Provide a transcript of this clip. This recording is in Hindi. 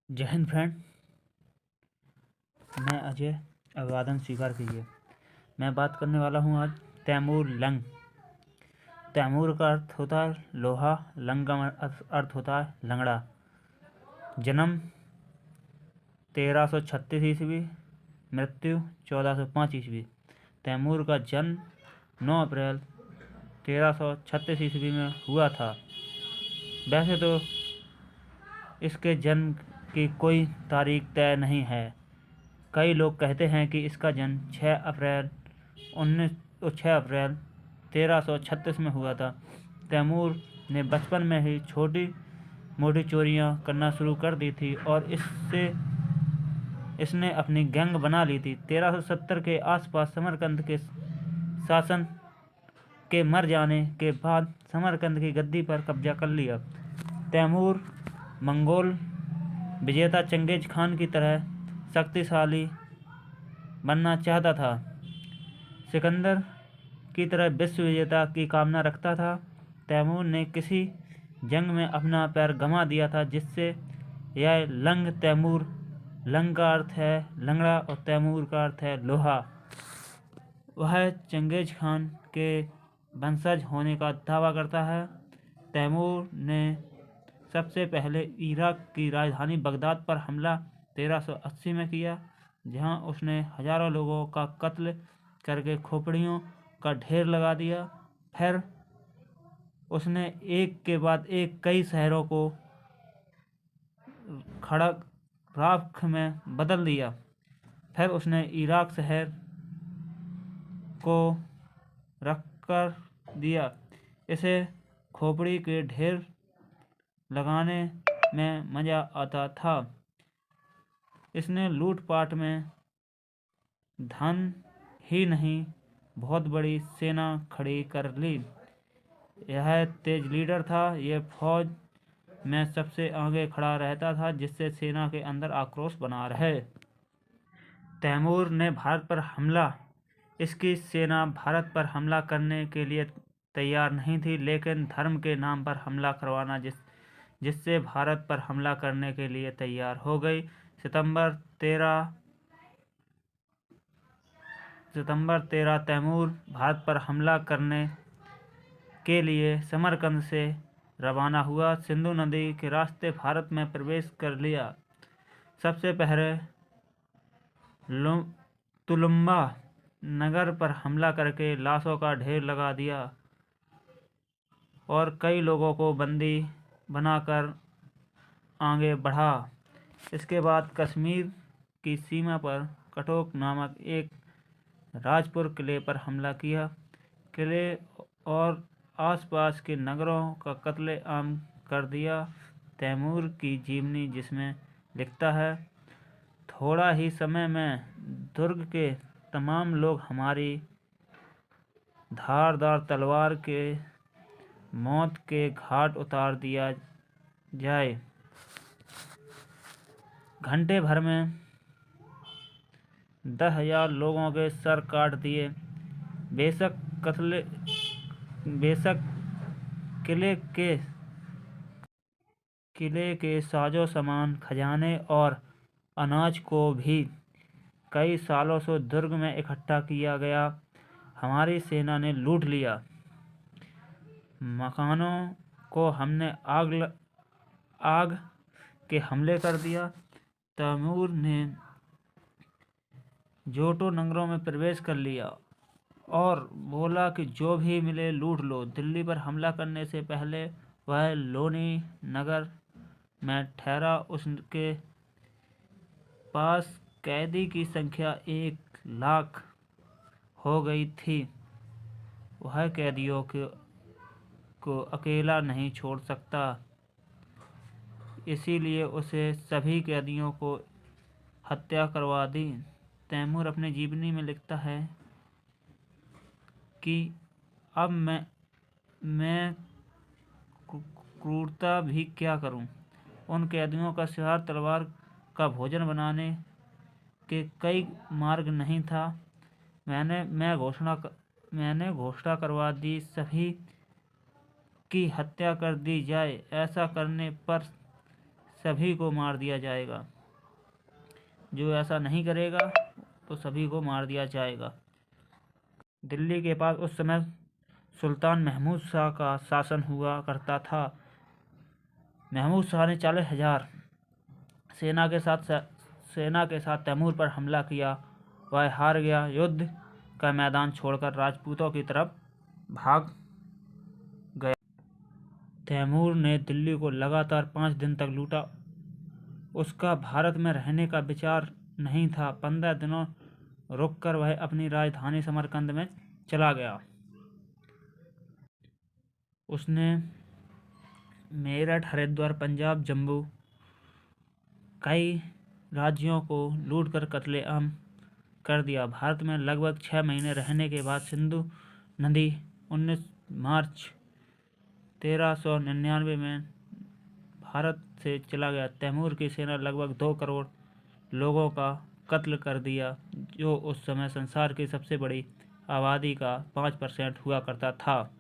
जय हिंद फ्रेंड। मैं अजय, अभिवादन स्वीकार कीजिए। मैं बात करने वाला हूँ आज तैमूर लंग। तैमूर का अर्थ होता है लोहा, लंग का अर्थ होता है लंगड़ा। जन्म 1336 ईस्वी, मृत्यु 1405 ईस्वी। तैमूर का जन्म 9 अप्रैल 1336 ईस्वी में हुआ था। वैसे तो इसके जन्म की कोई तारीख तय नहीं है। कई लोग कहते हैं कि इसका जन्म 6 अप्रैल 1336 में हुआ था। तैमूर ने बचपन में ही छोटी मोटी चोरियां करना शुरू कर दी थी और इसने अपनी गैंग बना ली थी। 1370 के आसपास समरकंद के शासन के मर जाने के बाद समरकंद की गद्दी पर कब्जा कर लिया। तैमूर मंगोल विजेता चंगेज खान की तरह शक्तिशाली बनना चाहता था। सिकंदर की तरह विश्व विजेता की कामना रखता था। तैमूर ने किसी जंग में अपना पैर गंवा दिया था, जिससे यह लंग तैमूर, लंग का अर्थ है लंगड़ा और तैमूर का अर्थ है लोहा। वह चंगेज खान के वंशज होने का दावा करता है। तैमूर ने सबसे पहले इराक की राजधानी बगदाद पर हमला 1380 में किया, जहां उसने हजारों लोगों का कत्ल करके खोपड़ियों का ढेर लगा दिया। फिर उसने एक के बाद एक कई शहरों को खड़क राख में बदल दिया। फिर उसने इराक शहर को रख कर दिया। इसे खोपड़ी के ढेर लगाने में मजा आता था। इसने लूटपाट में धन ही नहीं, बहुत बड़ी सेना खड़ी कर ली। यह तेज लीडर था। यह फौज में सबसे आगे खड़ा रहता था, जिससे सेना के अंदर आक्रोश बना रहे। तैमूर ने भारत पर हमला इसकी सेना भारत पर हमला करने के लिए तैयार नहीं थी, लेकिन धर्म के नाम पर हमला करवाना जिससे भारत पर हमला करने के लिए तैयार हो गई। सितंबर 13 तैमूर भारत पर हमला करने के लिए समरकंद से रवाना हुआ। सिंधु नदी के रास्ते भारत में प्रवेश कर लिया। सबसे पहले तुलुम्बा नगर पर हमला करके लाशों का ढेर लगा दिया और कई लोगों को बंदी बनाकर आगे बढ़ा। इसके बाद कश्मीर की सीमा पर कटोक नामक एक राजपुर किले पर हमला किया। किले और आसपास के नगरों का कत्लेआम कर दिया। तैमूर की जीवनी, जिसमें लिखता है, थोड़ा ही समय में दुर्ग के तमाम लोग हमारी धारदार तलवार के मौत के घाट उतार दिया जाए। घंटे भर में 10,000 लोगों के सर काट दिए। बेशक किले के साजो सामान, खजाने और अनाज को भी कई सालों से दुर्ग में इकट्ठा किया गया, हमारी सेना ने लूट लिया। मकानों को हमने आग के हमले कर दिया। तैमूर ने जोटो नगरों में प्रवेश कर लिया और बोला कि जो भी मिले लूट लो। दिल्ली पर हमला करने से पहले वह लोनी नगर में ठहरा। उसके पास कैदी की संख्या 1 लाख हो गई थी। वह कैदियों को अकेला नहीं छोड़ सकता, इसीलिए उसे सभी कैदियों को हत्या करवा दी। तैमूर अपने जीवनी में लिखता है कि अब मैं क्रूरता भी क्या करूं। उन कैदियों का सिवाय तलवार का भोजन बनाने के कई मार्ग नहीं था। मैंने घोषणा करवा दी, सभी की हत्या कर दी जाए। ऐसा करने पर सभी को मार दिया जाएगा। जो ऐसा नहीं करेगा तो सभी को मार दिया जाएगा। दिल्ली के पास उस समय सुल्तान महमूद शाह का शासन हुआ करता था। महमूद शाह ने 40,000 सेना के साथ तैमूर पर हमला किया। वह हार गया। युद्ध का मैदान छोड़कर राजपूतों की तरफ भाग गया। तैमूर ने दिल्ली को लगातार 5 दिन तक लूटा। उसका भारत में रहने का विचार नहीं था। 15 दिनों रुककर वह अपनी राजधानी समरकंद में चला गया। उसने मेरठ, हरिद्वार, पंजाब, जम्मू कई राज्यों को लूटकर कत्लेआम कर दिया। भारत में लगभग 6 महीने रहने के बाद सिंधु नदी 19 मार्च 1399 में भारत से चला गया। तैमूर की सेना लगभग 2 करोड़ लोगों का कत्ल कर दिया, जो उस समय संसार की सबसे बड़ी आबादी का 5% हुआ करता था।